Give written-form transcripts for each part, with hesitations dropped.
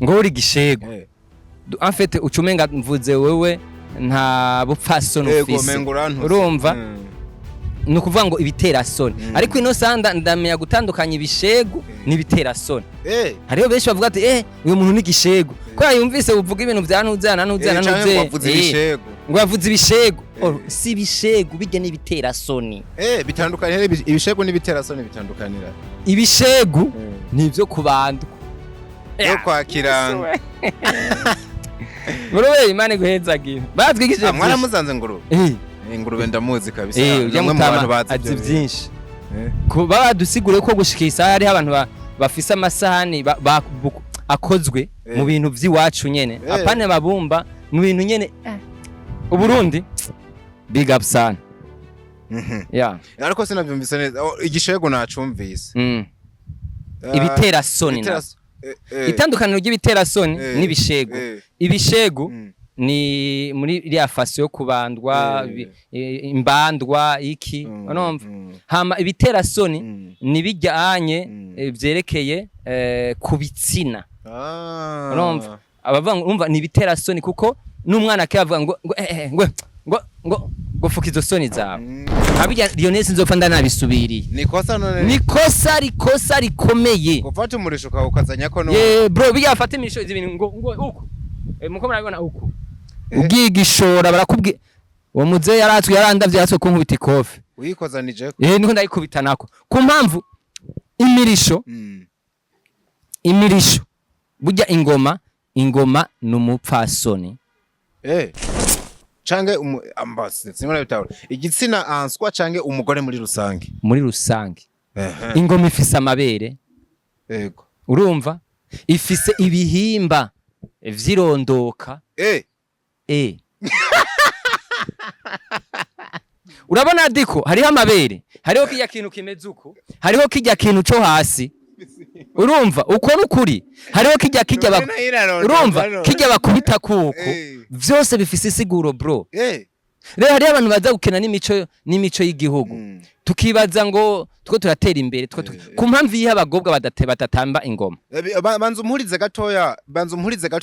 ngo uri gishego en fait ucumenga mvuze wewe nta bupfaso ufise urumva nukuvuga ngo ibitera soni ariko ino sanda ndamenya gutandukanya ibishego n'ibitera soni hariho benshi bavuga ati uyu muntu ni gishego ko yumvise uvuga ibintu byanuzana ngo yavuze ibishego si ibishego bijye n'ibitera soni bitandukanye ibishego n'ibitera soni bitandukanira ibishego nivyo kubandwa yo kwakiranga ngurube imana guhezagira batwigije mwana muzanze ngurube ingurube ndamuzi kabisa namwe mu bantu bazi byinshi kuba dusigure ko gushikisa hari abantu bafise amasahani akozwe mu bintu by'iwacu nyene apane babumba mu bintu nyene uburundi big up sana ariko sinavyumvise neza igishego nacumvise ibitera soni itandukaniro ry'ibitera soni n'ibishego ibishego ni muri iriya fasi yo kubandwa imbandwa iki urumva hama ibitera soni ni bijyanye byerekeye ku bitsina urumva abavuga ni ibitera soni kuko n'umwana akavuga ngo fuka izo soni zawe abijya Lionel sinzopfa ndanabisubiriye nikosa rikosa rikomeye gufata umurisho ukazanya ko no bro bijya afata imisho ibintu ngo uko muko murabibona uko ubwigishora barakubwiye uwo muze yaratwe yarandavye yatwe ko nkubita ikofe uyikozanije niko ndayikubita nako ku mpamvu imirisho burya ingoma numupfasoni cange ambase simara bitaro igitsina answa cange umugore muri rusange ingoma ifise amabere yego urumva ifise ibihimba vyirondoka urabona diko hariho amabere hariho kijya kintu kimeze uko hariho kijya kintu cyo hasi urumva uko n'ukuri hariho kijya urumva kijya bakubita kuko byose bifise isiguro bro rero hariho abantu baza gukena n'imico y'igihugu tukibaza ngo two turatera imbere ku mpamvu yiha abagobwa batatamba ingoma banza umuhurize gatoya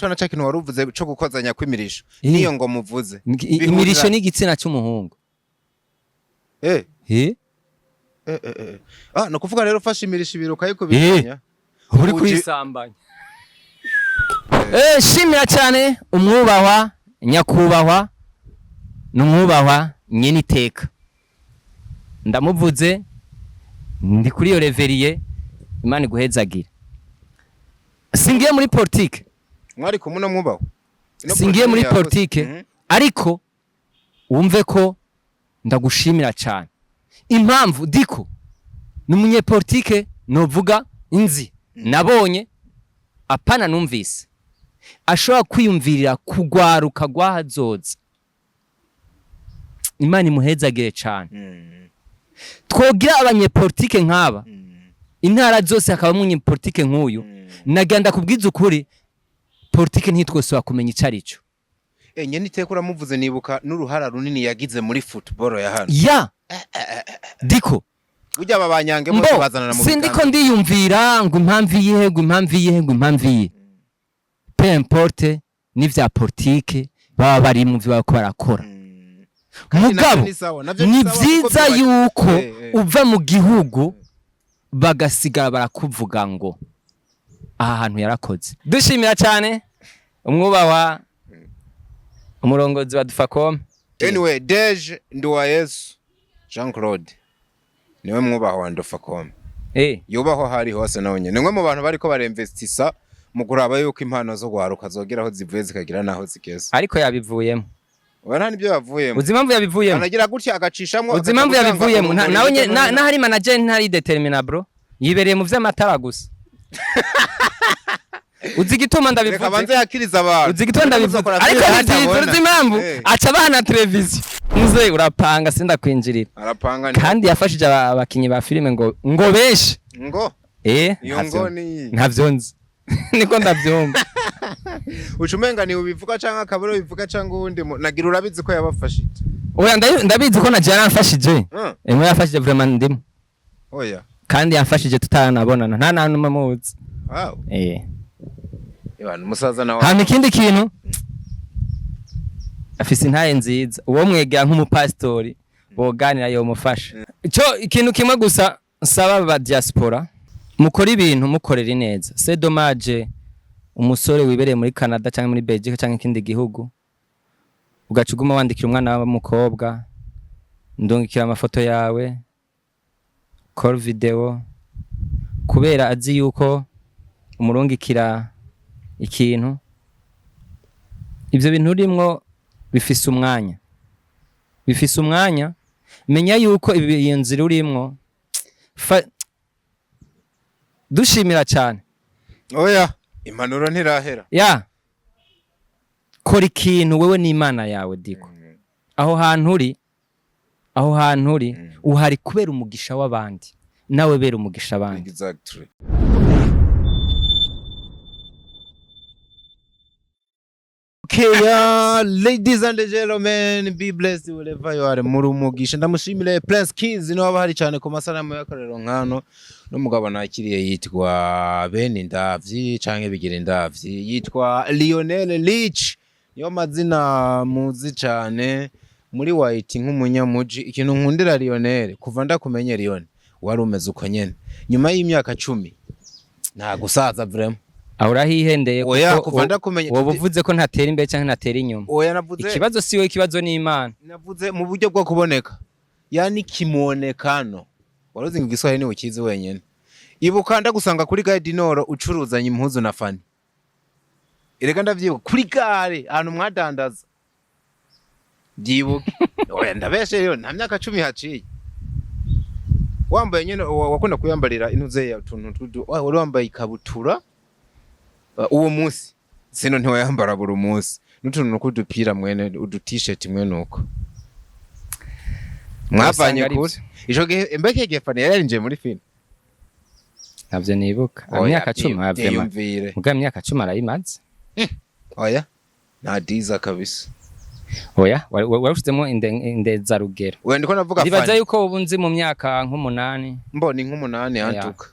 na cyakintu waruvuze cyo gukozanya kwimirisho niyo ngo muvuze imirisho n'igitsina cy'umuhungu no kuvuga rero fasha imirisho ibiruka yuko bimenya uri kwisambanya shimira cyane umwubahwa nyakubahwa n'umwubahwa Nyeniteka ndamuvuze ndi kuri yo Revérien imana guhezagira singiye muri politique mwari kumuna mwubahwa singiye muri politique ariko wumve ko ndagushimira cyane impamvu diko numunye politique novuga inzi nabonye apana numvise ashobora kwiyumvirira kugwaruka gwahazoza imana imuhezagire cyane twogira abanyepolitike nk'aba intara zose hakaba umunyepolitike nk'uyu naganda kubwiza ukuri politike ntitwose wakumenya icari cyo Nyeniteka uramuvuze nibuka n'uruhara runini yagize muri football ya hano diko burya babanyange bose bazanana mu sindiko ndiyumvira ngo impamvu yihe peu importe n'ivya politique baba bari mu byo barakora mugabo ni vyiza yuko uva mu gihugu bagasigara barakuvuga ngo aha hantu yarakoze dushimira cyane umwubahwa umurongozi wa Dufacom anyway Deje Nduwayesu Jean Claude niwe mwubahwa wa Dufacom yubaho hari hose nabonye nimwe mu bantu bariko baremvestisa mu kuraba yuko impano zo gwaruka zogeraho zivuye zikagira naho zigeze ariko yabivuyemo wana nibyo yavuyemo uzimamvu yabivuyemo anagira gutya agacishamwe uzimamvu yabivuyemo nawe na hari manager ntari determina bro yibereye mu vy'amatara gusa uzigituma ndabivuze kabanze yakiriza abantu uzigituma ndabivuze ariko uzimamvu aca bana televiziyo muze urapanga sinda kwinjirira arapanga kandi yafashije abakinyi ba filime ngo benshi ngo ntavyonzi niko ndavyumva ucumenga ni ubivuga canka akabero bivuga canka uwundi nagira urabizi ko yabafashije oya ndabizi ko naje yaramfashije emwe yafashije vraiment ndimo oya kandi yamfashije tutaranabonana nta nanuma muzi wow umusaza nawe hama ikindi kintu afise intaye nziza uwo mwegera nk'umupastori boganira yo mufasha cyo ikintu kimwe gusa nsaba aba diaspora mukora ibintu mukorera neza c'est dommage umusore wibereye muri Canada cyangwa muri Belgique cyangwa ikindi gihugu ugacuguma wandikira umwana w'umukobwa ndongikira amafoto yawe call video kubera azi yuko umurungikira ikintu ivyo bintu urimwo bifise umwanya menya yuko iyo nzira urimwo dushimira cyane oya impanuro ntirahera kora ikintu wewe n'Imana yawe diko aho hantu uri uhari kubera umugisha w'abandi nawe bera umugisha abandi exactly. Okay, ladies and gentlemen, be blessed wherever you are. Muri umugisha ndamushimire Prince Kids no bahari cyane ku masanamu y'akarero nkano n'umugabo nakiriye yitwa Bene Ndavyi canke bigira Ndavyi yitwa Lionel Rich niyo mazina muzi cyane muri white nk'umunyamuji ikintu nkundira Lionel kuva ndakumenye Lionel wari umeze uko nyene nyuma y'imyaka 10 nta gusaza vraiment ahora hihendeye kuva ndakumenye wobuvuze ko ntatera imbere cyangwa ntatera inyuma oya navuze ikibazo siwe ikibazo ni Imana navuze mu buryo bwo kuboneka yani kimonekano waruzi ngo Igiswahili ni ukizi wenyene ibuka ndagusanga kuri Guide Noro ucuruzanye impuzu na Fani erega ndavyibuka kuri gare ahantu mwadandaza byibuka oya ndabeshe yo nta myaka 10 haciye wambaye nyene wakunda kuyambarira intuze ya tuntu wari wambaye ikabutura uwo munsi sino ntiwayambara buri munsi n'utuntu n'ukudupira mwene udu-t-shirt mwene uko mwavanye kure ijo mbeke Fani yarinje muri film navyo nibuka imyaka 10 avema muga imyaka 10 arayimaze oya nadiza kabisa oya warushizemo indeza rugero we ndiko navuga Fani dibaza yuko ubunzi mu myaka nk'8 mboni nk'8 antuka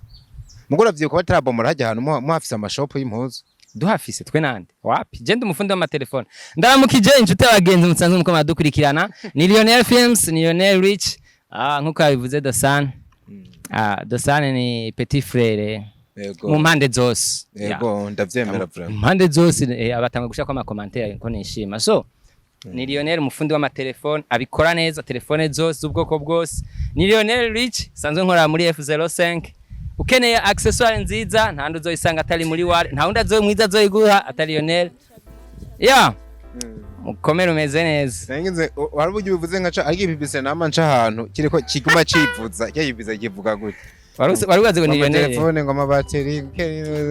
mugura vyuko batarabomora hajya ahantu muhafise amashop y'impuzu duhafise twe nande wapi je ndi umufundi w'amatelefone ndaramukije inshuti abagenzi mutsanzwe muko madukurikirana ni Lionel Films ni Lionel Rich nkuko bivuze Dosan Dosan ni petit frère mu mpande zose yego ndavyemera vraiment mpande zose abatanga gushaka ama commentaire ko nishima so ni Lionel umufundi w'amatelefone abikora neza telefone zose ubwoko bwose ni Lionel Rich sanzwe nkora muri F05 ukeneye accessoire nziza nta nduzo isanga atari muri wale nta wundi azoye mwiza azoyiguha atari Lionel mukomere umeze neza ngize warabugiye bivuze nkaca agipipise nama nca ahantu kiriko kiguma civuza cyayivuza kivuga gute warubaze ngo ni Lionel telefone ngo amabateri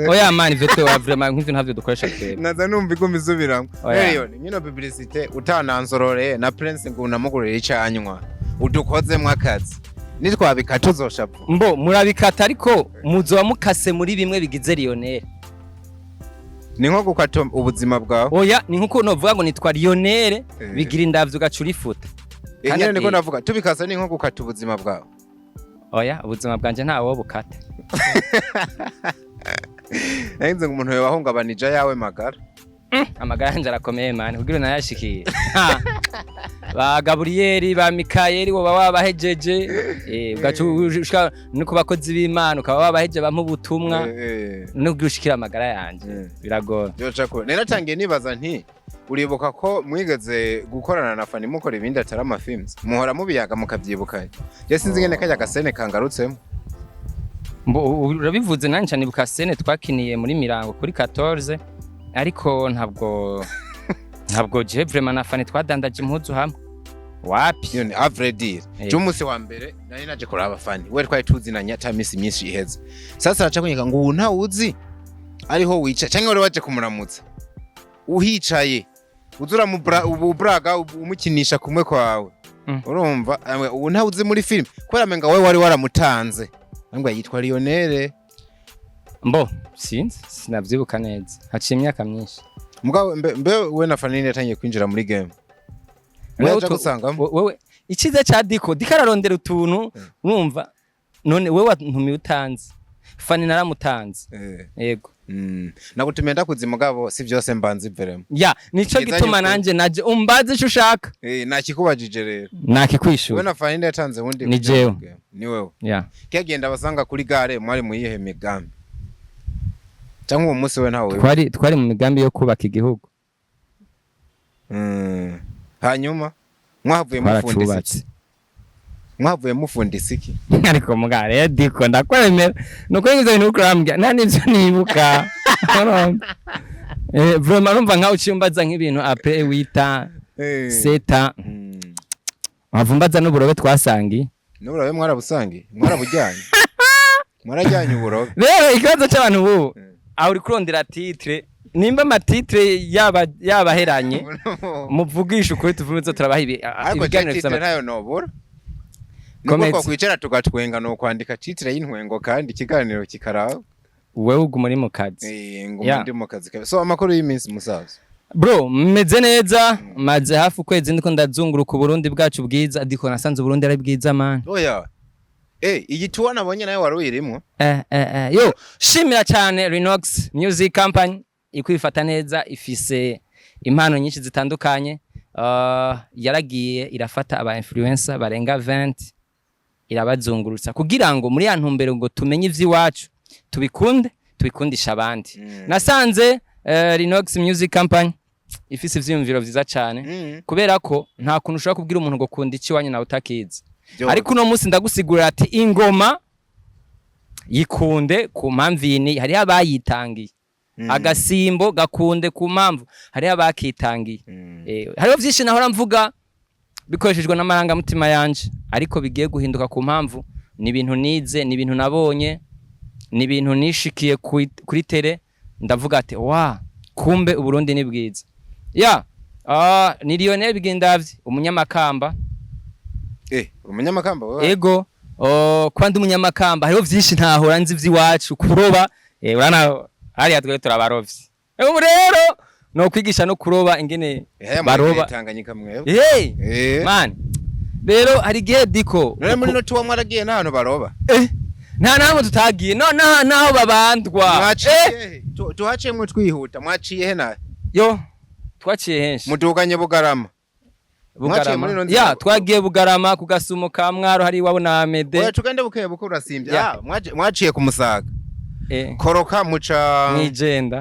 oya man ivyo wa vraiment nk'ivyo ntavyo dukoresha twebwe naza numva igoma isubiramwe rero nyino publicité utananzorore na Prince ngo unamugurira icanywa udukozemwe akazi nitwabika tuzoshapa mbo murabikata ariko muzo mukase muri bimwe bigize Lionel ni nko gukata ubuzima bwawe oya ni nkuko novuga ngo nitwa Lionel bigira indavyo gacura ifuta nyene niko navuga tubikasa ni nko gukata ubuzima bwawe oya ubuzima bwanje ntawo bukata nahinze ngo umuntu wahungabanije yawe magara amagara yanje arakomeye man kugira nayashikiye ba Gabriel ba Mikael wo babahejeje ugacushika no kubakozi b'Imana ukaba babaheje bampa ubutumwa no gushikira amagara yanje biragora yoca ko neratangiye nibaza nti uribuka ko mwigeze gukorana na Fani mukora ibindi atari ama films muhora mubiyaga mukavyibukanye je sinzi ngene kajya gasene kangarutsemo urabivuze nanje nibuka sene twakiniye muri Mirango kuri 14 ariko ntabwo je vraiment na Fani twadandaje impuzu hamwe wapi yone avredi cy'umunsi wa mbere nari naje kuraba Fani we twari tuzinanya tamisi myinshi iheze sasa araca kunyika ngo nta uzi ariho wica cyangwa wari waje kumuramutsa uhicaye uzura mu braga umukinisha kumwe kwawe urumva ubu nta uzi muri film kwera menga we wari waramutanze ngo yitwa Lionel mbo sinavyibuka neza haciye imyaka myinshi mugabo mbe we na Fani yatangiye kwinjira muri game waje gusangamo wewe ikize cha diko dikararondera utuntu urumva none wewe ntumiye utanze Fani naramutanze yego nagutumye ndakuzi mugabo si byose mbanze veremo ya nico gituma nanje naje umbaze ico ushaka nakikubajije rero nakikwishura we na Fahinde yatanze wundi ni jewe ni wewe ya kegenda basanga kuri gare mwari muyihe migambi cyangwa uwo munsi we ntawe twari mu migambi yo kubaka igihugu hanyuma mwavuye mufundisa iki ariko mugare diko ndakwemera nuko ngize ibintu ukurambya nta nivyo nibuka vraiment numva nkaho ucimbaza nk'ibintu ape wita seta wavumbaza n'uburobe twasangi n'uburobe mwarabujyanye mwarajyanye uburobe rero ikibazo cy'abantu ubu aho uri kurondera titre nimba amatitre yabaheranye muvugisha ukuri tuvuze turabaha ibiganiro by'amatitre nayo nobura nuko kwicara tugatwenga no kwandika titre y'intwengo kandi ikiganiro kikaraba wewe ugu muri mu kazi ndi mu kazi so amakuru y'iminsi musaza bro meze neza maze hafi ukwezi ndiko ndazunguruka Burundi bwacu bwiza ndiko nasanze Burundi ari bwiza man oya iyi tuwa nabonye nayo waruyirimo yo shimira cyane Renox Music Company ikwifata neza ifise impano nyinshi zitandukanye yaragiye irafata aba influencer barenga 20 irabazungurutsa kugira ngo muri ya ntumbero ngo tumenye ivy'iwacu tubikundisha abandi nasanze Renox Music Company ifise ivyiyumviro vyiza cyane kubera ko nta kuntu ushobora kubwira umuntu ngo kunda iki wanyu nawe utakizi ariko uno munsi ndagusigurira ati ingoma yikunde ku mpamvu yini hari abayitangiye agasimbo gakunde ku mpamvu hari abakitangiye hariho vyinshi nahora mvuga bikoreshejwe n'amaranga mutima yanje ariko bigiye guhinduka ku mpamvu ni ibintu nize ni ibintu nabonye ni ibintu nishikiye kuri tele ndavuga ati kumbe Uburundi ni bwiza ni Lionel Bigindavye umunyamakamba umunyamakamba ego kwandi umunyamakamba hariho vyinshi ntahora nzi vy'iwacu kuroba urana hari atwe turabarovyi ubu rero no kwigisha no kuroba ingene baroba Tanganyika mwewe man rero hari gihe diko none muri no tuwa mwaragiye n'ahantu baroba nta namwe tutagiye naho babandwa tuhaciye mwe twihuta mwaciye he na yo twaciye henshi muduganye Bugarama twagiye Bugarama ku Gasumo ka Mwaro hari wabo na Amede oya tugende bukeye urasimbye mwaciye ku Musaga koroka muca mwijenda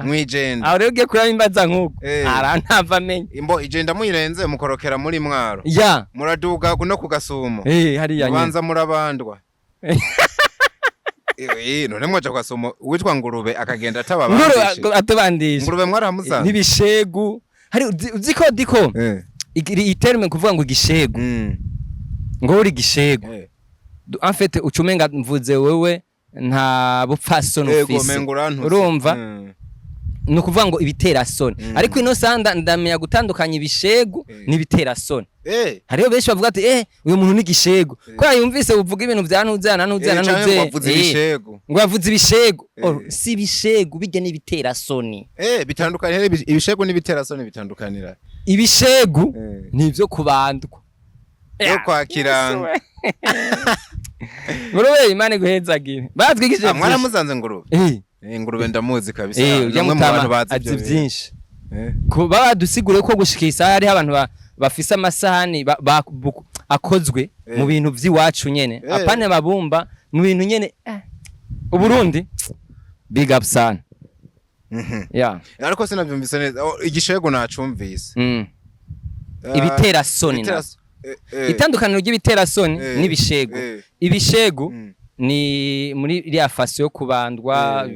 aho rero ugiye kuraba imbaza nk'uko arantava menye imbo ijenda muyirenze mukorokera muri Mwaro muraduga no ku Gasumo hariya banza murabandwa none mwaje ku Gasumo witwa Ngurube akagenda atabandisha Ngurube mwaramusanze nibishegu hari uziko diko iterme kuvuga ngo igishegu ngo uri gishegu en fait ucumenga mvuze wewe nta bupfasono ufise urumva nukuvuga ngo ibiterasoni ariko ino sanda ndamenya gutandukanya ibishegu n'ibiterasoni hariho benshi bavuga ati uyu muntu ni gishegu ko yumvise uvuga ibintu byanuzana ngo yavuze ibishegu si ibishegu bijya n'ibiterasoni bitandukanye ibishegu n'ibiterasoni bitandukanira ibishegu nivyo kubandwa yo kwakiranga Ngurube Imana guhezagire batwigije mwaramuzanze Ngurube Ngurube ndamuzi kabisa namwe mu bantu bazi byinshi kuba dusigure ko gushikisa hari abantu bafise amasahani akozwe mu bintu vy'iwacu nyene apane babumba mu bintu nyene Uburundi big up sana ariko sinavyumvise neza igishego nacumvise ibiterasoni itandukaniro ry'ibiterasoni n'ibishegu ibishegu ni muri iriya faso yo kubandwa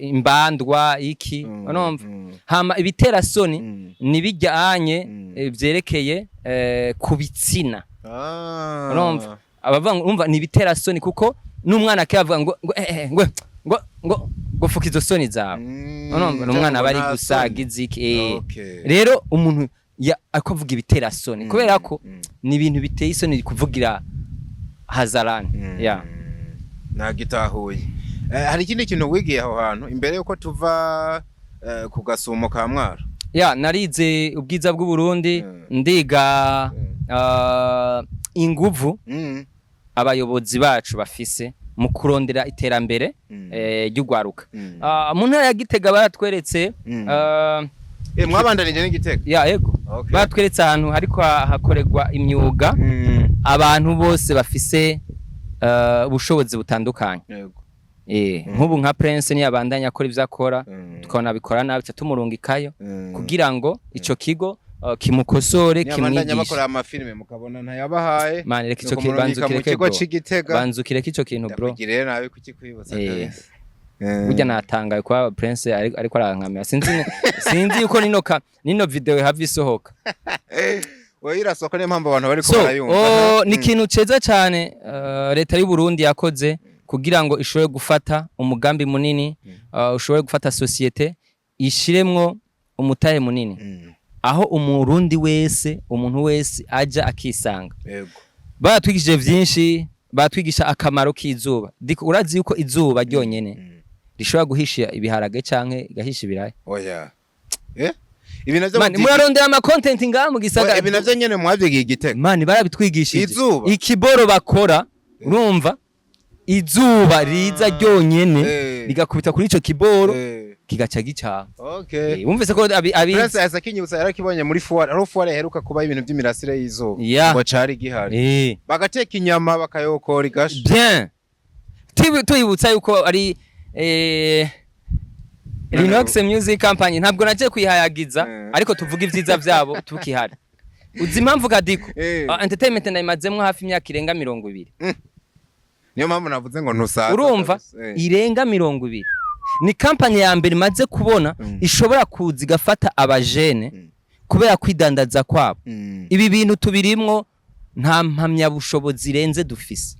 imbandwa iki urumva hama ibiterasoni nibijyanye byerekeye ku bitsina urumva urumva ni ibiterasoni kuko n'umwana akavuga ngo fuka izo soni zawe urumva n'umwana bari gusaga iziki rero umuntu akavuga ibiterasoni kubera ko ni ibintu biteye isoni kuvugira hazarani nagitahuye hari ikindi kintu wigiye aho hantu imbere yuko tuva ku Gasumo ka Mwaro narize ubwiza bw'u Burundi ndiga inguvu abayobozi bacu bafise mu kurondera iterambere ry'ugwaruka. Mu ntara ya Gitega baratweretse mwabandanije n'Igitega ya yego batweretse ahantu hariko hakorerwa imyuga abantu bose bafise ubushobozi butandukanye. Nk'ubu nka Prince ni yabandanya akora ivyo akora tukabona bikora nabi tumurungikayo kugira ngo ico kigo kimukosore kimwigisha bakora amafilme mukabona ntayabahaye mane reka ico kintu banzukire kico kintu bro bigire nabi kukikwibutsa kabisa. Burya natangaye kwa Prince ariko arankamera sinzi yuko nino video have isohoka irasohoka niyo mpamvu abantu bariko barayumva. Ni ikintu ceza cyane leta y'u Burundi yakoze kugira ngo ishobore gufata umugambi munini, ushobore gufata societe ishiremwo umutahe munini, aho umurundi wese umuntu wese aja akisanga. Batwigishije vyinshi, batwigisha akamaro k'izuba. Urazi yuko izuba ryonyene rishobora guhisha ibiharage canke igahisha ibirayi. Oya ibi navyo murarondera ama content ngaha mu gisagara. Ibi navyo nyene mwavyigiye Igitega mani barabitwigishije. Ikiboro bakora urumva izuba riza ryonyene rigakubita kuri ico kiboro kigaca gicaha. Wumvise ko Prince yasakinyibutsa yarakibonye muri foire, aho foire heruka kuba ibintu by'imirasire y'izuba ngo cari gihari bagateka inyama bakayokora igasha bien. Tuyibutsa yuko ari Linux Music Company ntabwo naje kwihayagiza ariko tuvuga ivyiza vyabo tukihari. Uzi impamvu kadiko entertainment ndayimazemwe hafi imyaka irenga 20. Niyo mpamvu navuze ngo ntusaza. Urumva irenga 20. Ni company ya mbere maze kubona ishobora kuzi gafata abajene kubera kwidandaza kwabo. Ibi bintu tubirimwo nta mpamya bushobozi renze dufise.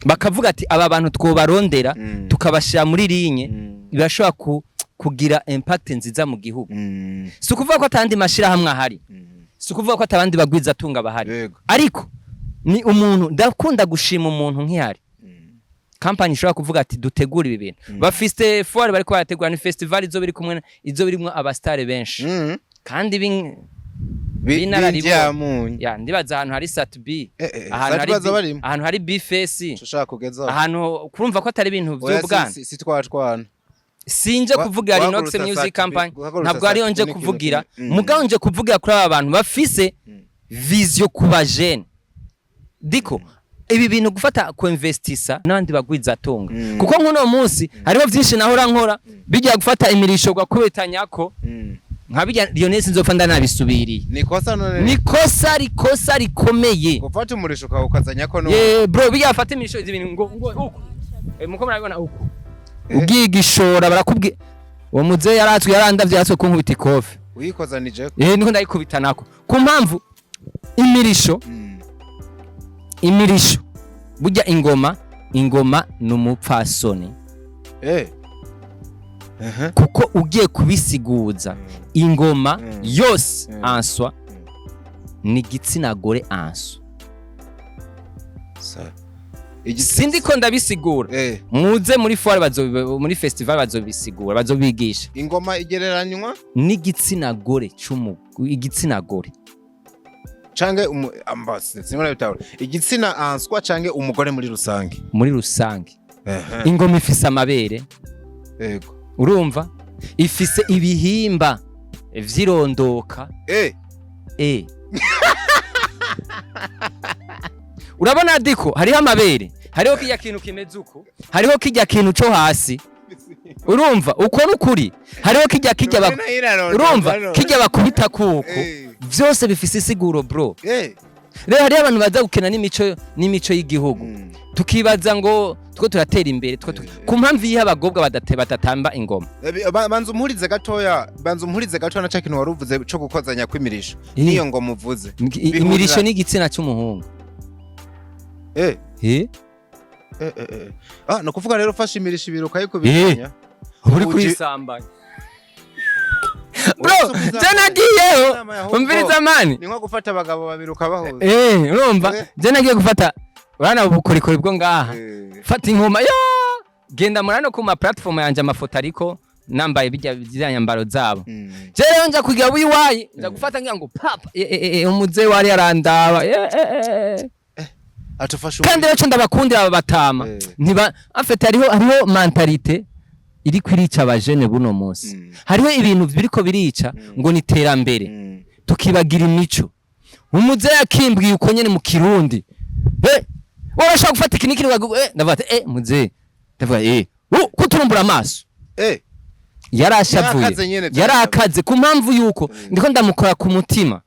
Bakavuga ati aba bantu twobarondera tukabashira muri linye ibashobora kugira impact nziza mu gihugu. Si kuvuga ko atandi mashira hamwe ahari, si kuvuga ko atabandi bagwiza tunga bahari, ariko ni umuntu ndakunda gushima umuntu nk'ihari. Company ishobora kuvuga ati dutegura ibi bintu. Bafiste foire bariko barategura ni festival izo biri kumwe izo birimwo abastare benshi kandi binararibo ya ndibaza ahantu hari Sat-B ahantu hari B-Face ahantu kurumva ko atari ibintu by'ubwana si twashwana. Sinje kuvugira Linux Music Company ntabwo ari onje kuvugira mugabo nje kuvugira kuri aba bantu bafise vision kuba jeune diko ibi bintu gufata ku investisa nandi bagwiza tunga kuko nkuno munsi hariho byinshi nahora nkora bijya gufata imirisho gwa kubetanyako nkabijya Lionel sinzopfa ndanabisubiriye nikosa rikosa rikomeye gufata umurisho ukazanya ko no bro bijya afata imirisho ibintu ngo uko muko murabibona uko ubwigishora barakubwiye uwo muze yaratswe yarandavye yatwe kunkubita ikofe uyikozanije niko ndayikubita nako ku mpamvu imirisho burya ingoma numupfasoni kuko ugiye kubisiguza ingoma yose answa ni gitsina gore answa sindiko ndabisigura muze muri foire muri festival bazobisigura bazobigisha ingoma igereranywa ni gitsina gore igitsina gore cange ambase simona bitawura igitsina answa cange umugore muri rusange ingoma ifise amabere yego urumva ifise ibihimba vyirondoka urabona diko hariho amabere hariho kijya kintu kimeze uko hariho kijya kintu cyo hasi urumva uko nukuri hariho kijya urumva kijya bakubita kuko byose bifise isiguro bro rero hari abantu baza gukena n'imico y'igihugu tukibaza ngo two turatera imbere ku mpamvu yiha abagobwa batatamba ingoma banza umurize gatoya na cyakintu waruvuze cyo gukozanya kwimirisho niyo ngo muvuze imirisho ni igitsina cy'umuhungu no kuvuga rero fasha imirisho ibiruka yuko bimenya uri kwisambanya bro janagiyeho umviriza mani ni nko gufata abagabo babiruka bahuza urumva janagiye gufata urana ubukorikori bwo ngaha fata inkoma yo genda murano ku ma platform yanje amafoto ariko nambaye bijya nyambaro zabo rero nja kugira wiwayi nja gufata ngira ngo papa umuze wari arandaba atufasha kandi rero ndabakundira aba batama ntiba afite hariho mentalite iri kwirica abajene buno munsi hariho ibintu biriko birica ngo ni terambere tukibagira imico umuze yakimbwiye uko nyene mu Kirundi warashaka gufata ikiniki ndavuga muze ndavuga kuturumbura amaso yarakaze ku mpamvu yuko ndiko ndamukora ku mutima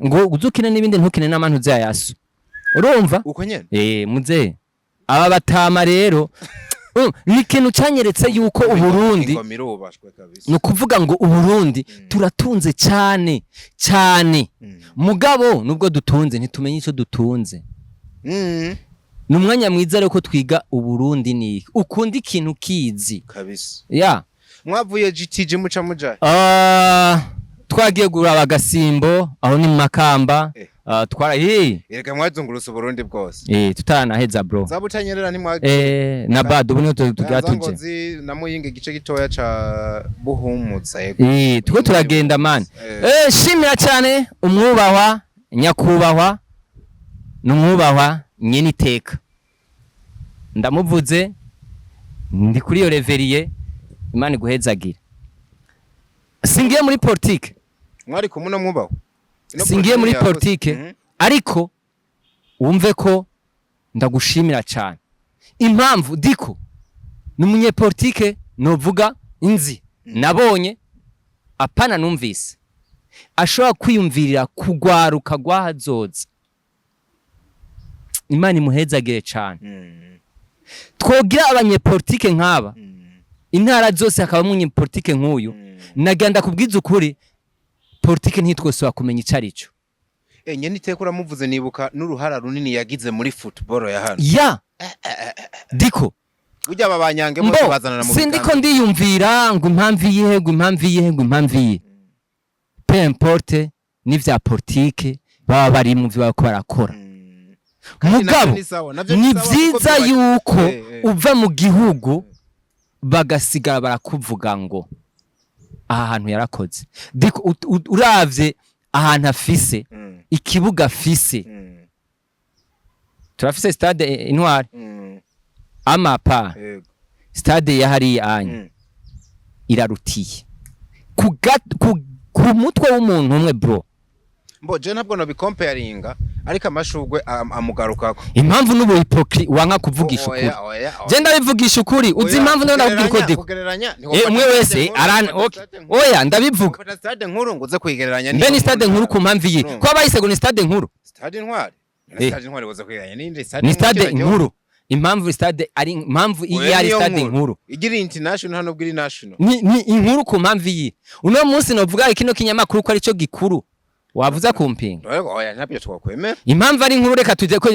ngo uzukine n'ibindi ntukine n'amantu zayaso urumva uko nyene muze aba batama rero ni ikintu cyanyeretse yuko Uburundi nukuvuga ngo Uburundi turatunze cyane cyane mugabo nubwo dutunze ntitumenye ico dutunze numwanya mwiza rero ko twiga Uburundi ni ukunda ikintu kizi kabisa mwavuye GTG muca mujaye twagiye gura abagasimbo aho ni Makamba twara Erega mwazungurusa Burundi bwose tutanaheza bro zabutanyerera ni mwaje na bado bunyo tugatuje ngozi na Muyinga igice gitoya ca Buhumutsa tuko turagenda man shimira cyane umwubahwa nyakubahwa numwubahwa Nyeniteka ndamuvuze ndi kuri yo Revérien Imana iguhezagira singiye muri politique mwari kumuna mwubahwa singiye muri politique ariko wumve ko ndagushimira cyane impamvu diko numunye politique novuga inzi nabonye apana numvise ashobora kwiyumvirira kugwaruka gwahazoza Imana imuhezagire cyane twogira abanyepolitike nk'aba intara zose hakaba umunyepolitike nk'uyu naganda kubwiza ukuri politike ntitwose kumenya icarico Nyeniteka uramuvuze nibuka n'uruhara runini yagize muri football ya hano diko ujya ababanyange bose bazana na mu sindiko ndiyumvira ngo impamvu yihe peu importe n'ivya politike baba bari mu byo bako barakora mugabo ni vyiza yuko uva mu gihugu bagasigara barakuvuga ngo aha hantu yarakoze diko uravye ahantu afise ikibuga afise turafise stade Intwari amapa stade ya hari anya irarutiye ku mutwe w'umuntu umwe bro je ntabwo no bikomparinga ariko amashugwe amugarukako impamvu n'ubu hypocrite wanka kuvugisha ukuri je ndabivugisha ukuri uzi impamvu none ndabwira ko diko umwe wese oya ndabivuga stade nkuru nguze kwigereranya ni stade nkuru ku mpamvu yi ko abayise ngo ni stade nkuru stade Intwari woza kwigereranya ni stade nkuru impamvu stade ari impamvu iyi ari stade nkuru igira international hano bwiri national ni inkuru ku mpamvu yi uno munsi novuga kino kinyamakuru ko ari cyo gikuru wavuza kumpinga oya ntabyo twakwemera impamvu ari inkuru reka tuje ko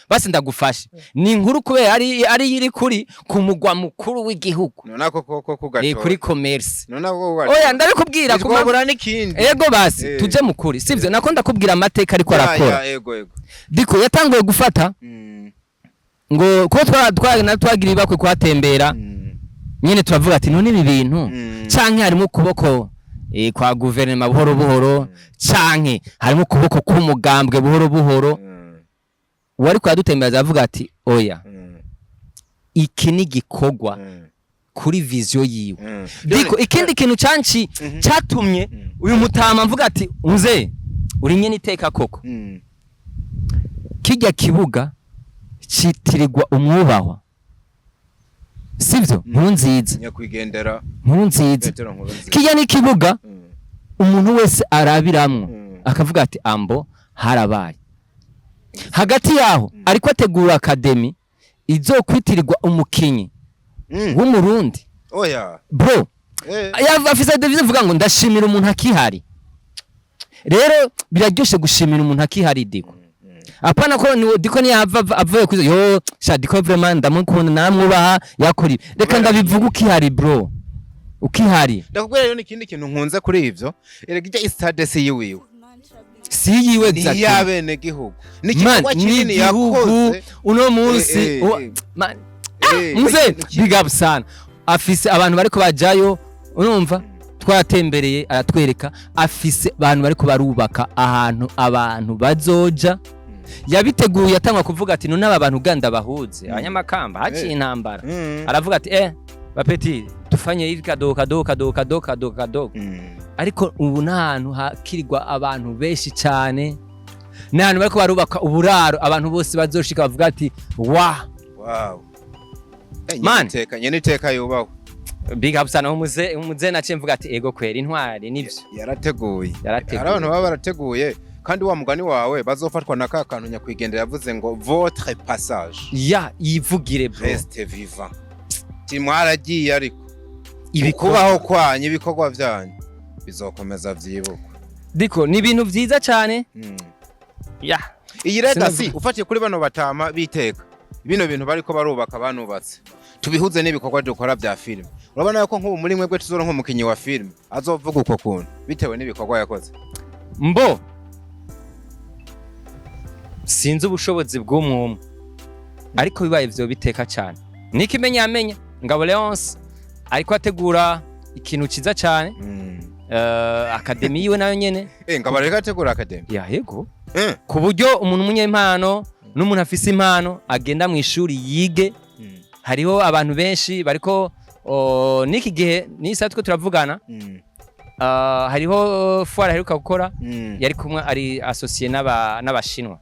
basi ndagufasha ni inkuru kubera ari iri kuri ku mugwa mukuru w'igihugu nonako koko kugatora kuri commerce nonako oya ndabikubwira ko mabura n'ikindi ego basi tuje mukuri sivyo nako ndakubwira amateka ariko arakora ego diko yatanguye gufata ngo ko twagira ibakwe kwatembera nyine turavuga ati none ibi bintu canke harimo kuboko kwa guverinoma buhoro buhoro canke harimo kuboko k'umugambwe buhoro buhoro wari kwadutembereza avuga ati oya iki ni gikogwa kuri vision yiwe diko ikindi kintu canci catumye uyu mutama mvuga ati muze uri Nyeniteka koko kijya kibuga citirirwa umwubahwa sivyo nkunziza nyakwigendera nkunziza kijya ni kibuga umuntu wese arabiramwo akavuga ati ambo harabaye hagati yaho ariko ategura academy izokwitirirwa umukinyi w'umurundi oya bro afisa devise vuga ngo ndashimira umuntu akihari rero biraryoshe gushimira umuntu akihari diko apana ko ni diko ni avuye kwizo yo sha diko vraiment ndamukunda namwubaha yakuri reka ndabivuga ukihari bro ukihari ndakubwira rero n'ikindi kintu nkunze kuri ivyo erega stade si yiwiwe si yiwe exactly yabene gihugu n'ikikorwa kinini yakoze uno munsi muze big up sana afise abantu bariko bajayo urumva twatembereye aratwereka afise abantu bariko barubaka ahantu abantu bazoja yabiteguye atangwa kuvuga ati none aba bantu Uganda bahuze abanyamakamba haciye intambara aravuga ati bapeti tufanye hili kadoka ariko ubu nahantu hakirirwa abantu benshi cyane nahantu bariko barubaka uburaro abantu bose bazoshika bavuga ati wow Nyeniteka yubaho big up sana umuze naciye mvuga ati ego kwera intwari nivyo yarateguye abantu baba barateguye kandi wa mugani wawe bazofatwa na ka kantu nyakwigendera yavuze ngo votre passage yivugire bro reste vivant timwaragiye ariko ibikubaho kwanyu ibikorwa byanyu bizokomeza vyibukwa diko ni ibintu vyiza cyane iyi legacy ufatiye kuri bano batama biteka bino bintu bariko barubaka banubatse tubihuze n'ibikorwa dukora bya film urabona ko nk'ubu muri mwebwe tuzora nk'umukinyi wa film azovuga uko kuntu bitewe n'ibikorwa yakoze mbo sinzi ubushobozi bw'umwumwe ariko bibaye vyo biteka cyane nikimenya amenya Ngabo Leonce ariko ategura ikintu ciza cyane akademi yiwe nayo nyene Ngabo reka ategura akademi yego ku buryo umuntu umunyempano n'umuntu afise impano agenda mu ishuri yige hariho abantu benshi bariko niki gihe nisa twe turavugana hariho foire heruka gukora yari kumwe ari associé n'abashinwa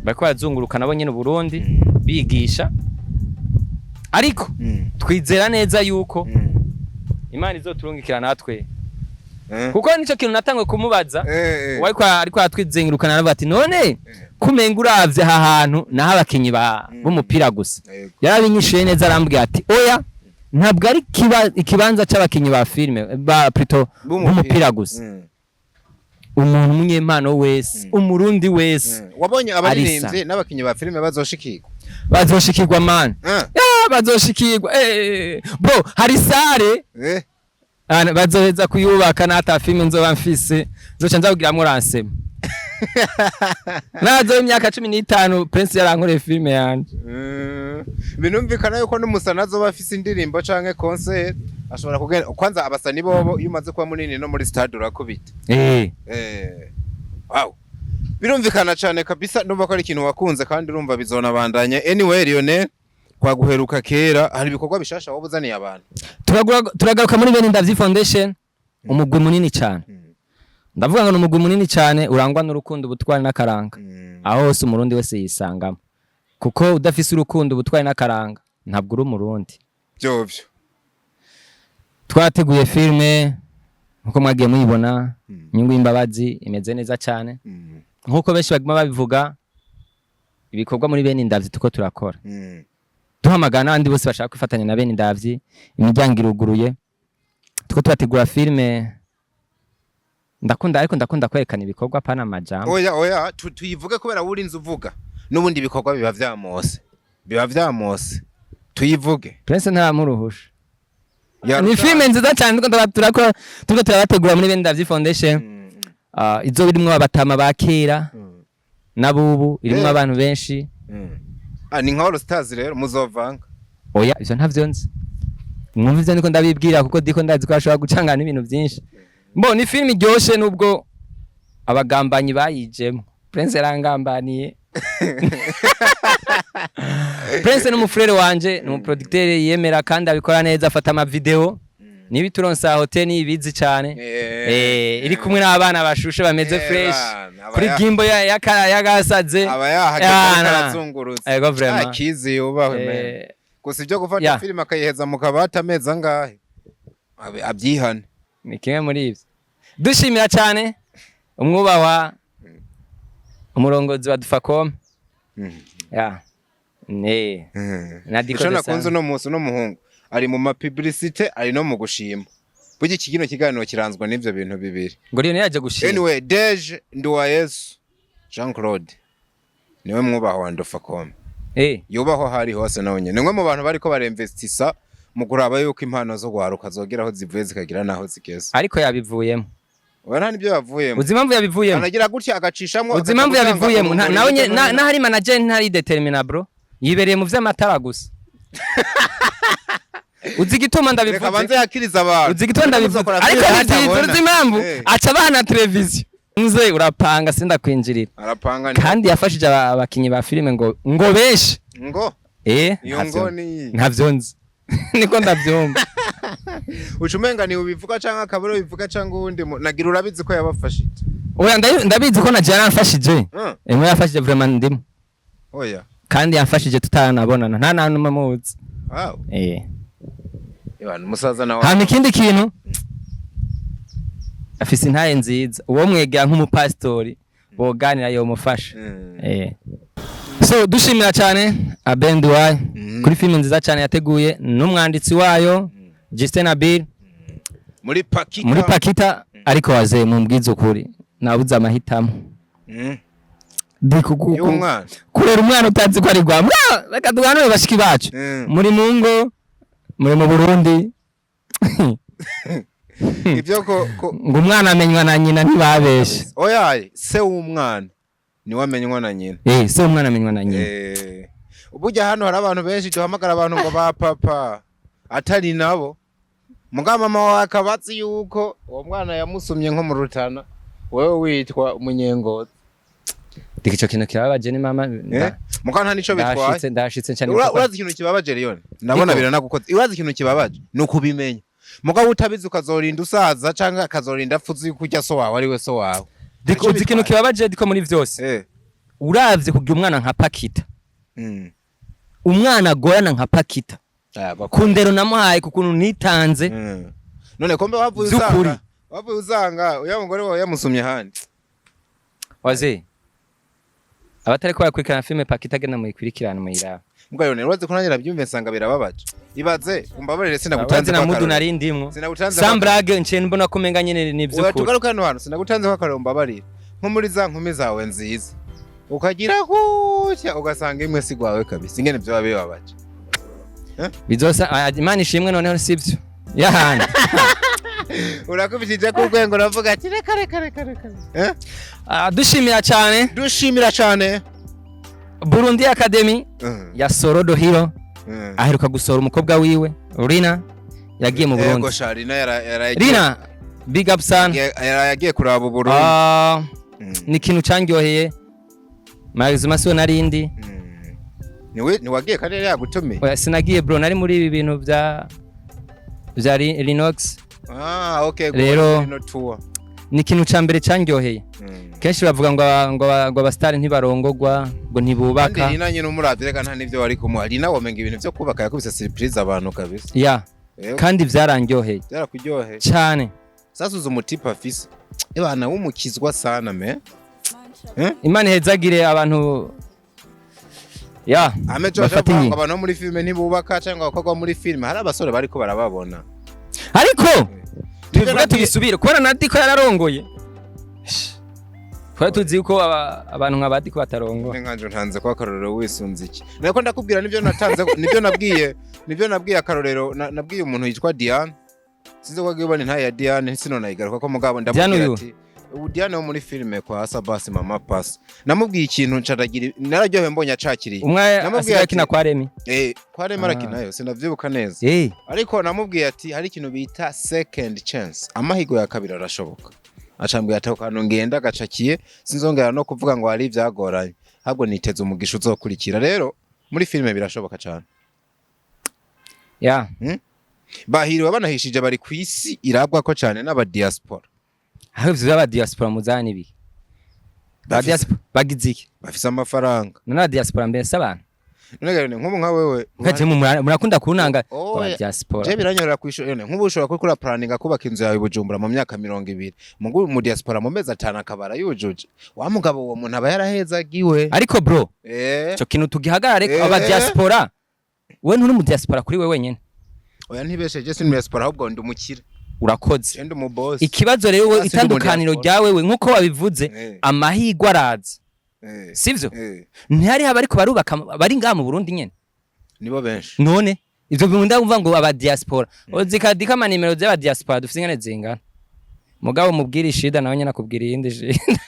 bariko barazunguruka nabo nyene Burundi bigisha ariko twizera neza yuko Imana izoturungikira natwe kuko nico kintu natangwe kumubaza ariko atwizengurukana aravuga ati none kumenga uravye aha hantu naho abakinyi b'umupira gusa yarabinyishuye neza arambwiye ati oya ntabwo ari ikibanza c'abakinyi ba filme plutôt b'umupira gusa umuntu umunyempano wese umurundi wese wabonye abaririmbye n'abakinyi ba filme bazoshikirwa man bazoshikirwa bro hari sare bazoheza kuyubaka nata filme nzoba mfise zoca nzabugiramwo ransema nazo imyaka 15 Prince yarankoreye filme yanje binumvikana yuko n'umusana azoba afise indirimbo canke concert ashobora kugenda kwanza abasani bobo iyo umaze kuba munini no muri stade urakubita wow birumvikana cyane kabisa ndumva ko ari ikintu wakunze kandi urumva bizona bandanya anyway Lionel kwaguheruka kera hari ibikorwa bishasha wabuzaniye abantu turagaruka muri Bene Ndavyi Foundation umugwi munini cyane ndavuga ngo umugwi munini cyane urangwa n'urukundo ubutwari n'akaranga aho hose umurundi wese yisangamo kuko udafise urukundo ubutwari n'akaranga ntabwo uri umurundi byo twateguye filme nkuko mwagiye muyibona Inyungu y'imbabazi imeze neza cyane nkuko benshi baguma babivuga ibikorwa muri Bene Ndavyi tuko turakora duhamagana abandi bose bashaka kwifatanya na Bene Ndavyi imiryango iruguruye tuko twategura filme ndakunda kwerekana ibikorwa pana amajambo oya tuyivuge kubera uri inzu uvuga nubundi ibikorwa biba vyamose tuyivuge Prince ntamuruhusha ni filme nziza cyane tuko turabategura muri Bene Ndavyi Foundation izo birimwo abatama bakera nabubu irimwo abantu benshi ni nka All Stars rero muzovanga oya ivyo ntavyo nzi mwumvize niko ndabibwira kuko diko ndazi ko ashobora gucangana ibintu byinshi mbo ni film iryoshe nubwo abagambanyi bayijemo Prince yarangambaniye Prince n'umufrere wanje n'umuproducteur yemera kandi abikora neza afata ama video nibi turonsa hotel nibizi cyane iri kumwe n'abana bashushe bameze fresh kuri gimbo yagasaze abayahagaze ego vraiment akizi ubahwe gusa ibyo gufata film akayiheza mu kabata ameza angahe abyihana ni kimwe muri ivyo dushimira cyane umwubahwa umurongozi wa Dufacom nadiko nakunze no musi no muhungu ari mu mapublicité ari no mu gushima bugi kigino kiganiro kiranzwa n'ivyo bintu bibiri ngo Lionel yaje gushima anyway Deje Nduwayesu Jean Claude niwe mwubahwa wa Dufacom yubaho hari hose nawe nyene nimwe mu bantu bariko baremvestisa mu kuraba yuko impano zo gwaruka zogeraho zivuye zikagira naho zigeze ariko yabivuyemo wana nibyo yavuyemo uzimamvu yabivuyemo anagira gutya agacishamwe uzimamvu yabivuyemo nawe na hari manager ntari determina bro yibereye mu vy'amatara gusa uzigituma ndabivuze reka banze yakiriza abantu uzigituma ndabivuze ariko uzimamvu aca bana televiziyo nze urapanga sinda kwinjirira arapanga kandi yafashije abakinyi ba filime ngo benshi ngo iyo ngo ni ntavyo nzi niko ndavyumva ucumenga ni ubivuga canke akabaro bivuga canke uwundi nagira urabizi ko yabafashije oya ndabizi ko naje yaramfashije emwe yafashije vraiment ndimo oya kandi yamfashije tutanabonana nta nantu mamuzi wow Ibana umusaza nawe hama ikindi kintu afise intaye nziza uwo mwegera nk'umupastori boganira yo mufasha so dushimira cyane abendi wayo kuri filime nziza cyane yateguye n'umwanditsi wayo Justin Nabil muri pakita ariko wazeye mu mbwizo ukuri nabuze amahitamo kurera umwana utazi ko ari rwa reka duhanure bashiki bacu muri mu ngo muri mu Burundi ibyo ko ngo umwana amenywa na nyina ntibabeshe oya se w'umwana ni wamenywa na nyina se w'umwana amenywa na nyina ubujya hano hari abantu benshi duhamagara abantu ngo ba papa atari nabo muga mama wawe akabatsi yuko uwo mwana yamusumye nko mu Rutana wewe witwa Munyengozi dikico kintu kibabaje ni mama muga nta nico bitwaye ndashitse cyane urazi ikintu kibabaje Leon ndabona biranagukoze urazi ikintu kibabaje nuko ubimenya muga utabizi ukazorinda usaza canke akazorinda apfuze kujya so wawe ari we so wawe diko ikintu kibabaje diko muri vyose uravye kugira umwana nka pakita umwana goyana nka pakita kundero namuhaye kukuntu nitanze none kombe wavuye uzanga uya mugore wawe yamusumye handi waze abatari ko yakurikirana filme pakita gena mu ikwirikirana mu iraba muga yone urazi ko nanjye byumve nsanga birababaje ibaze umbabarire sinagutanze na mudu narindimwo sambrage nce mbona kumenga nyene nivyo ko tugaruka hano sinagutanze ko akaromba barire nko muri za nkumi zawe nziza ukagira gutya ugasanga imwe sigwawe kabisa ingene byo babaje bizosa Imana ishimwe noneho sivyo yahana urakubishije ku rwengo ravuga ati reka dushimira cyane Burundi Academy ya Sorodo Hero aheruka gusora umukobwa wiwe Rina yagiye mu Burundi Rina big up sana yagiye kuraba Burundi ni kintu cangyoheye mazima siwe narindi ni wagiye kandi yagutume oya sinagiye bro nari muri ibi bintu bya Linux okay rero ni kintu cambere cangyoheye kenshi bavuga ngo abastari ntibarongogwa ngo ntibubaka kandi Rina nyine umuravye reka nta nivyo bari kumuha Rina wamenga ibintu byo kubaka yakubise surprise abantu kabisa kandi vyarangyoheye byarakuryoheye cyane sasa uzo mutipa afise ebana wumukizwa sana me Imana hezagire abantu amejo abantu abantu muri filme ntibubaka cyangwa bakogwa muri filme hari abasore bariko barababona ariko tuvuga tubisubire kubona nadiko yararongoye kwa tuzi uko abantu nk'abadi ko batarongo nkanje ntanze kwa karorero wisunze iki nako ndakubwira nivyo natanze nivyo nabwiye akarorero nabwiye umuntu yitwa Diane sinze kwagibana nta ya Diane sino nayigaruka ko mugabo ndamubwira ati Diane wo muri filme kwa Sabasi mama pass namubwiye ikintu ncaragira nararyohe mbonye acakiriye namubwiye akina kwa Remi kwa Remi arakinayo sinavyibuka neza ariko namubwiye ati hari ikintu bita second chance amahigo ya kabiri arashoboka acambwiye atakano ngenda gacakiye sinzongera no kuvuga ngo hari ivyagoranye ahubwo niteze umugisha uzokurikira rero muri filme birashoboka cyane bahiriwe banahishije bari kwisi iragwa ko cyane n'aba diaspora ahubwo aba diaspora muzani ibi ba diaspora bagiziki bafise amafaranga nona diaspora mbese abantu none nk'ubu nka wewe kaje murakunda kunanga ba diaspora je biranyorera kwishora nk'ubu ushobora kuri planninga kubaka inzu yawe Bujumbura mu myaka 20 mu diaspora mu mezi 5 akabara yujuje wa mugabo uwo muntu aba yarahezagiwe ariko bro cyo kintu tugihagarare aba diaspora we nturi mu diaspora kuri we wenyene oya ntibesheje sin diaspora ahubwo ndumukira urakoze ikibazo rero itandukaniro ryawe we nkuko wabivuze amahigwa araza sivyo ntihari haba ariko barubaka bari ngaha mu Burundi nyene nibo benshi none ivyo bimunda umva ngo aba diaspora ozikadika manimero z'aba diaspora dufite ngane zingana mugabo mubwira ishida nawe nyene akubwira yindi shida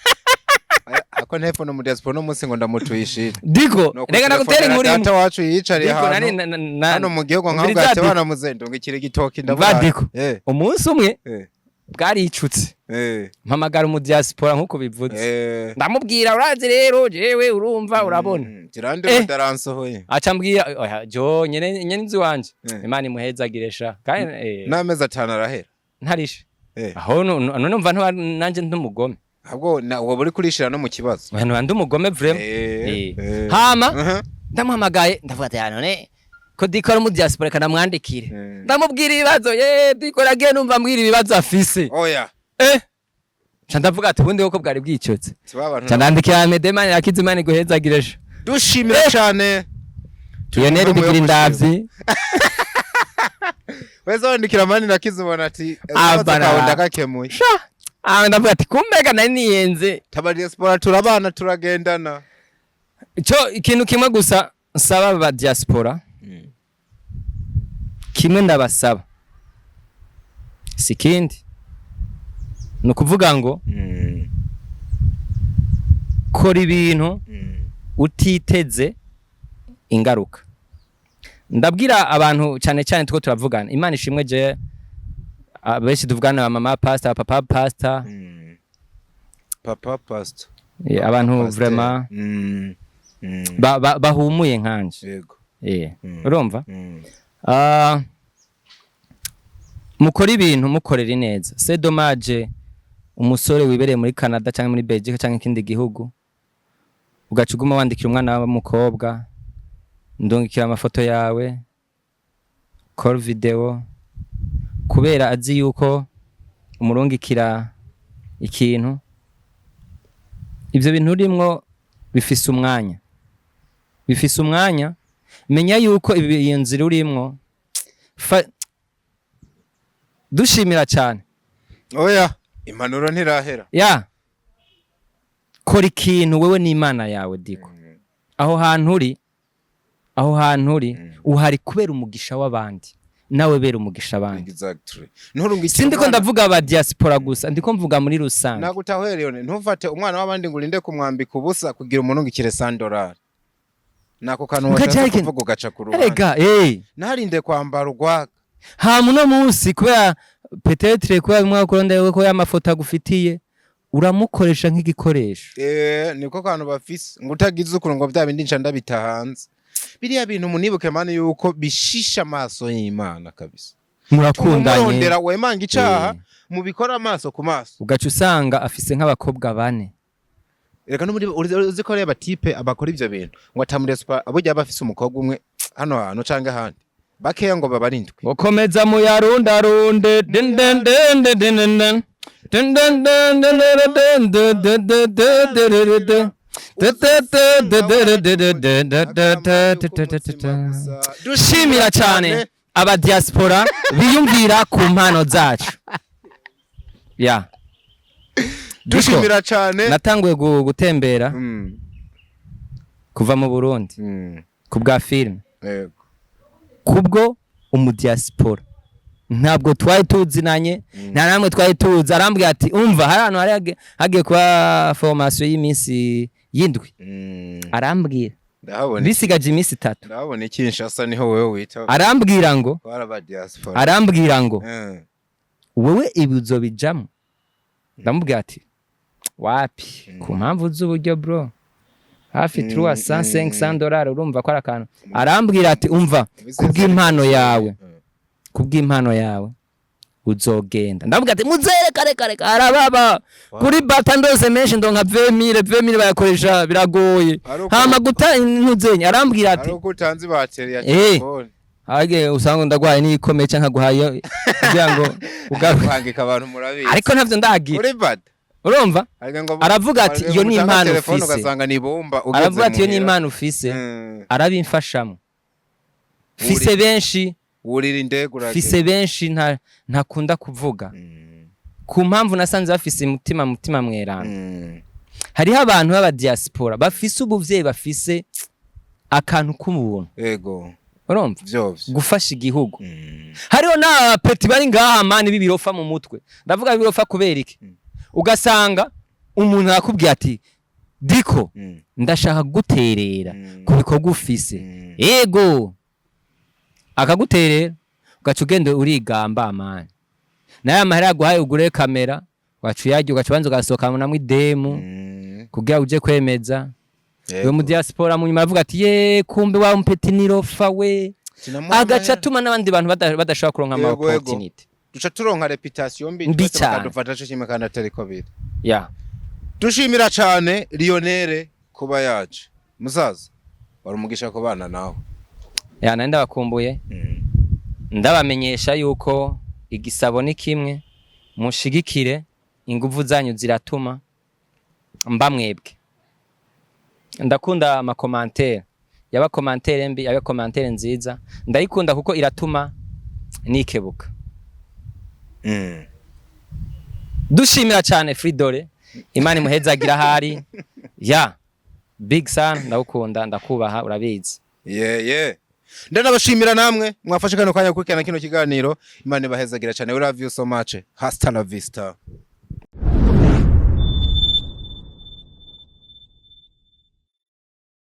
ako ntefo no mu diaspora no munsi ngo ndamutuyishira diko rega nagutere muri data wacu yicari hano mu gihugu nk'abwo ate bana muzendo ngikire gitoki ndavuga umunsi umwe bwari icutse mpamagara mu diaspora nkuko bivuze ndamubwira urazi rero jewe urumva urabona kirande badaransohoye aca mbwira jo nyene inzu wanje Imana imuhezagire sha kandi n'amezi 5 arahera ntarishe aho none umva nanje ndumugome ahubwo uwo buri kurishira no mu kibazo abantu ndumugome vraiment hama ndamuhamagaye ndavuga ati none ko dikora mu diaspora kana mwandikire ndamubwira ibibazo dikora agiye numva mbwira ibibazo afise oya ndavuga ati ubundi uko bwari bwicotse ndandikira Medemani Yakizimana guhezagiresha dushimira cyane Lionel bigira indavyi wezo wandikira mani Yakizimana ati kawe ndakakemuye ndavuga ati kumbega nari niyenze taba diaspora turabana turagendana cyo ikintu kimwe gusa nsaba aba diaspora kimwe ndabasaba sikindi no kuvuga ngo kora ibintu utiteze ingaruka ndabwira abantu cyane cyane two turavugana Imana ishimwe je abeshi tuvugana mama pastor papa pastor abantu vraiment bahumuye nkanje yego urumva mukora ibintu mukorera neza c'est dommage umusore wibereye muri Canada cyangwa muri Belgique cyangwa ikindi gihugu ugacuguma wandikira umwana w'umukobwa ndongikira amafoto yawe call video kubera azi yuko umurungikira ikintu ivyo bintu urimwo bifise umwanya menya yuko iyo nzira urimwo dushimira cyane oya impanuro ntirahera kora ikintu wewe n'Imana yawe diko aho hantu uri uhari kubera umugisha w'abandi nawe bera umugisha abandi exactly sindiko ndavuga aba diaspora gusa ndiko mvuga muri rusange nagutahereye ntufate umwana w'abandi ngo urinde kumwambika ubusa kugira umunungikire $100 nako kantu washaka kuvuga ugaca ku ruhande erega narinde kwambara urwaga muno munsi kubera peut-être kubera mwakurondeye ko y'amafoto agufitiye uramukoresha nk'igikoresho niko kantu bafise ngo utagize ukuru ngo bya bindi nca ndabita hanze biriya bintu munibuke mane yuko bishisha amaso y'Imana kabisa murakundanye murondera wemanga icaha mubikora amaso ku maso ugaca usanga afise nk'abakobwa 4 reka no muri uzi ko reba type abakora ivyo bintu ngo atamurespa abujya bafise umukobwa umwe hano canke handi bakeya ngo babarindwe ukomeza mu yarundarunde den den den den den den den den den dushimira cyane aba diaspora biyumvira ku mpano zacu dushimira cyane natanguye gutembera kuva mu Burundi ku bwa film kubwo umudiaspora ntabwo twari tuzinanye nta namwe twari tuzi arambwira ati umva hari ahantu hari hagiye kuba formation y'iminsi yindwi arambwira bisigaje iminsi 3 ndabona Kinshasa niho wewe wita arambwira ngo wewe ibizo bijamo ndamubwira ati wapi ku mpamvu z'uburyo bro hafi $300-500 urumva ko arakantu arambwira ati umva kubw'impano yawe uzogenda ndavuga ati muzere kare arababa kuri bata ndose menshi ndonka 20,000 bayakoresha biragoye hama guta ntuzenye arambwira ati ariko utanzi bateri ya telefone hage usanga ndagwaye n'ikomeye canka guhaye kugira ngo ugaruhangika abantu murabizi ariko ntavyo ndagira kuri bata urumva aravuga ati iyo ni impano ufise ugasanga ni bomba aravuga ati iyo ni impano ufise arabimfashamo fise benshi urira indegura fise benshi ntakunda kuvuga ku mpamvu nasanze bafise mutima mwerana hariho abantu b'aba diaspora bafise ubuvyeyi bafise akantu k'ubuntu yego urumva vyovyo gufasha igihugu hariho na peti bari ngaha mani bibirofa mu mutwe ndavuga bibirofa kubera iki ugasanga umuntu akubwiye ati diko ndashaka guterera ku bikorwa ufise yego akaguterera ugaca ugenda urigamba amani naye amahera guhaye ugure kamera wacuyaryo ugacabanza ugasohoka namwe idemu kugira uje kwemeza we mu diaspora mu nyuma avuga ati ye kumbe wa mpeti nirofa we agaca tuma n'abandi bantu badashobora kuronka ama opportunity duca turonka reputation mbi bakadufata cyo kimwe kandi atari ko biri dushimira cyane Lionel kuba yaje musaza wari umugisha ko bana nawe nandi ndabakumbuye ndabamenyesha yuko igisabo ni kimwe mushigikire inguvu zanyu ziratuma mba mwebwe ndakunda ama commentaire yaba commentaire mbi yaba commentaire nziza ndayikunda kuko iratuma nikebuka dushimira cyane Fridore Imana imuhezagira hari big son ndakunda ndakubaha urabizi ndanabashimira namwe mwafashe kano kanya kukurikirana kino kiganiro Imana ibahezagira cyane we love you so much hasta la vista